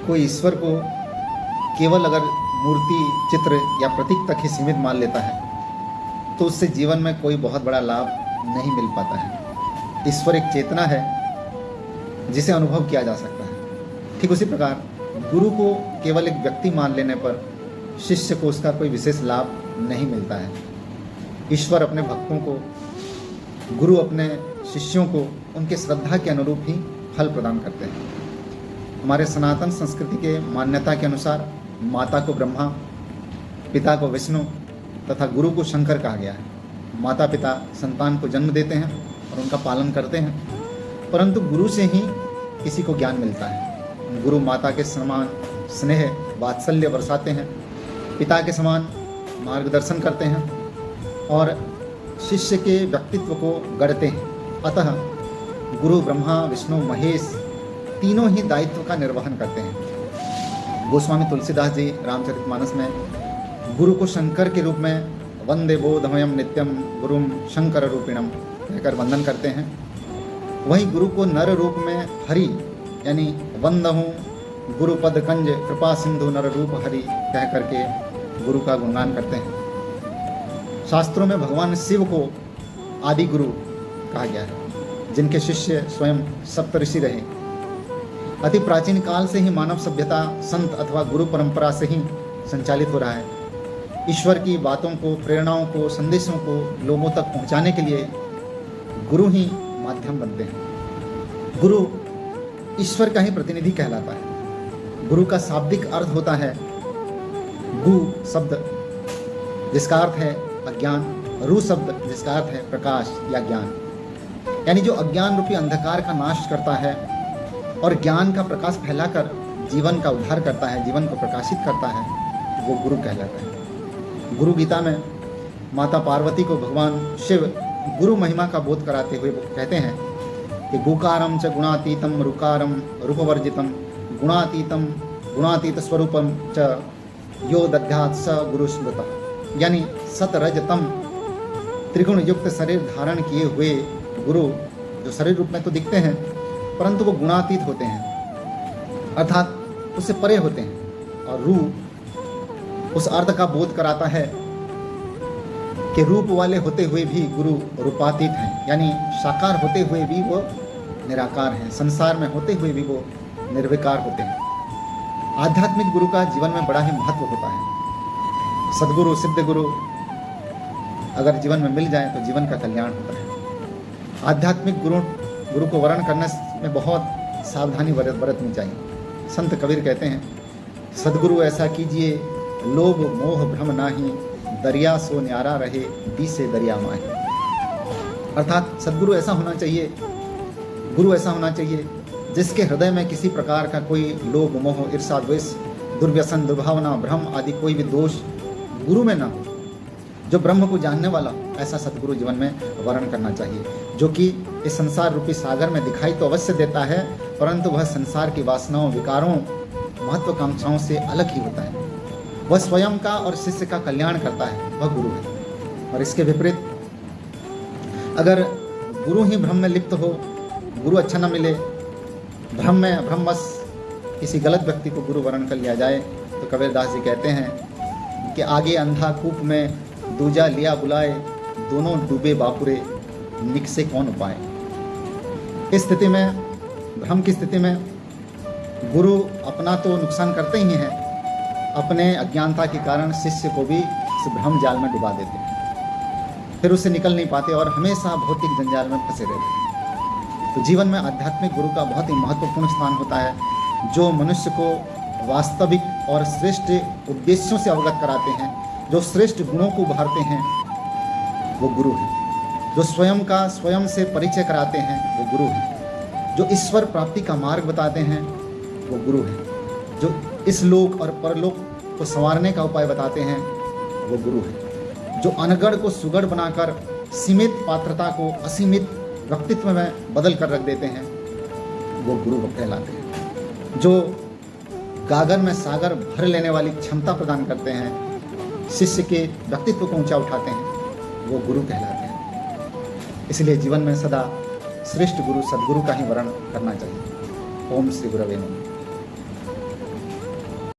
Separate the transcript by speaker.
Speaker 1: कोई ईश्वर को केवल अगर मूर्ति, चित्र या प्रतीक तक ही सीमित मान लेता है तो उससे जीवन में कोई बहुत बड़ा लाभ नहीं मिल पाता है। ईश्वर एक चेतना है जिसे अनुभव किया जा सकता है। ठीक उसी प्रकार गुरु को केवल एक व्यक्ति मान लेने पर शिष्य को उसका कोई विशेष लाभ नहीं मिलता है। ईश्वर अपने भक्तों को, गुरु अपने शिष्यों को उनके श्रद्धा के अनुरूप ही फल प्रदान करते हैं। हमारे सनातन संस्कृति के मान्यता के अनुसार माता को ब्रह्मा, पिता को विष्णु तथा गुरु को शंकर कहा गया है। माता पिता संतान को जन्म देते हैं और उनका पालन करते हैं, परंतु गुरु से ही किसी को ज्ञान मिलता है। गुरु माता के समान स्नेह वात्सल्य बरसाते हैं, पिता के समान मार्गदर्शन करते हैं और शिष्य के व्यक्तित्व को गढ़ते हैं। अतः गुरु ब्रह्मा, विष्णु, महेश तीनों ही दायित्व का निर्वहन करते हैं। गोस्वामी तुलसीदास जी रामचरितमानस में गुरु को शंकर के रूप में वंदे बोधमयम नित्यम गुरुम शंकर रूपिणम कहकर वंदन करते हैं। वहीं गुरु को नर रूप में हरि यानी वंदहूँ गुरुपद कंज कृपा सिंधु नर रूप हरि कह करके गुरु का गुणगान करते हैं। शास्त्रों में भगवान शिव को आदि गुरु कहा गया है, जिनके शिष्य स्वयं सप्तऋषि रहे। अति प्राचीन काल से ही मानव सभ्यता संत अथवा गुरु परंपरा से ही संचालित हो रहा है। ईश्वर की बातों को, प्रेरणाओं को, संदेशों को लोगों तक पहुंचाने के लिए गुरु ही माध्यम बनते हैं। गुरु ईश्वर का ही प्रतिनिधि कहलाता है। गुरु का शाब्दिक अर्थ होता है गु शब्द जिसका अर्थ है अज्ञान, रु शब्द जिसका अर्थ है प्रकाश या ज्ञान, यानी जो अज्ञान रूपी अंधकार का नाश करता है और ज्ञान का प्रकाश फैलाकर जीवन का उद्धार करता है, जीवन को प्रकाशित करता है, वो गुरु कहलाता है। गुरु गीता में माता पार्वती को भगवान शिव गुरु महिमा का बोध कराते हुए वो कहते हैं कि गुकारम च गुणातीतम रुकारम रूपवर्जितम गुणातीतम गुणातीत स्वरूपम च यो दध्यात् स गुरु स्मृतः, यानी सत रज तम त्रिगुण युक्त शरीर धारण किए हुए गुरु जो शरीर रूप में तो दिखते हैं परंतु वो गुणातीत होते हैं, अर्थात उससे परे होते हैं। और रू उस अर्थ का बोध कराता है कि रूप वाले होते हुए भी गुरु रूपातीत हैं, यानी साकार होते हुए भी वो निराकार हैं, संसार में होते हुए भी वो निर्विकार होते हैं। आध्यात्मिक गुरु का जीवन में बड़ा ही महत्व होता है। सद्गुरु, सिद्ध गुरु अगर जीवन में मिल जाए तो जीवन का कल्याण होता है। आध्यात्मिक गुरु को वर्ण करने में बहुत सावधानी बरतनी चाहिए। संत कबीर कहते हैं, सद्गुरु ऐसा कीजिए लोभ मोह भ्रम नाही, दरिया सो न्यारा रहे दी से दरिया माही। अर्थात सद्गुरु ऐसा होना चाहिए, गुरु ऐसा होना चाहिए जिसके हृदय में किसी प्रकार का कोई लोभ मोह ईर्षा द्वेष दुर्व्यसन दुर्भावना भ्रम आदि कोई भी दोष गुरु में ना हो, जो ब्रह्म को जानने वाला हो, ऐसा सद्गुरु जीवन में वर्ण करना चाहिए, जो कि इस संसार रूपी सागर में दिखाई तो अवश्य देता है परंतु वह संसार की वासनाओं, विकारों, महत्वाकांक्षाओं से अलग ही होता है। वह स्वयं का और शिष्य का कल्याण करता है, वह गुरु है। और इसके विपरीत अगर गुरु ही भ्रम में लिप्त हो, गुरु अच्छा न मिले, भ्रमवश किसी गलत व्यक्ति को गुरु वर्ण कर लिया जाए तो कबीरदास जी कहते हैं कि आगे अंधा कूप में दूजा लिया बुलाए, दोनों डूबे बापुरे निकसे कौन उपाय। इस स्थिति में, भ्रम की स्थिति में गुरु अपना तो नुकसान करते ही हैं, अपने अज्ञानता के कारण शिष्य को भी इस भ्रम जाल में डुबा देते हैं, फिर उससे निकल नहीं पाते और हमेशा भौतिक जंजाल में फंसे रहते हैं। तो जीवन में आध्यात्मिक गुरु का बहुत ही महत्वपूर्ण स्थान होता है, जो मनुष्य को वास्तविक और श्रेष्ठ उद्देश्यों से अवगत कराते हैं, जो श्रेष्ठ गुणों को उभारते हैं, वो गुरु है। जो स्वयं से परिचय कराते हैं, वो गुरु है। जो ईश्वर प्राप्ति का मार्ग बताते हैं, वो गुरु है। जो इस लोक और परलोक को संवारने का उपाय बताते हैं, वो गुरु है। जो अनगढ़ को सुगढ़ बनाकर सीमित पात्रता को असीमित व्यक्तित्व में बदल कर रख देते हैं, वो गुरु को कहलाते हैं। जो गागर में सागर भर लेने वाली क्षमता प्रदान करते हैं, शिष्य के व्यक्तित्व को ऊंचा उठाते हैं, वो गुरु कहलाते हैं। इसलिए जीवन में सदा श्रेष्ठ गुरु सद्गुरु का ही वर्ण करना चाहिए। ओम श्री गुरवे नमः।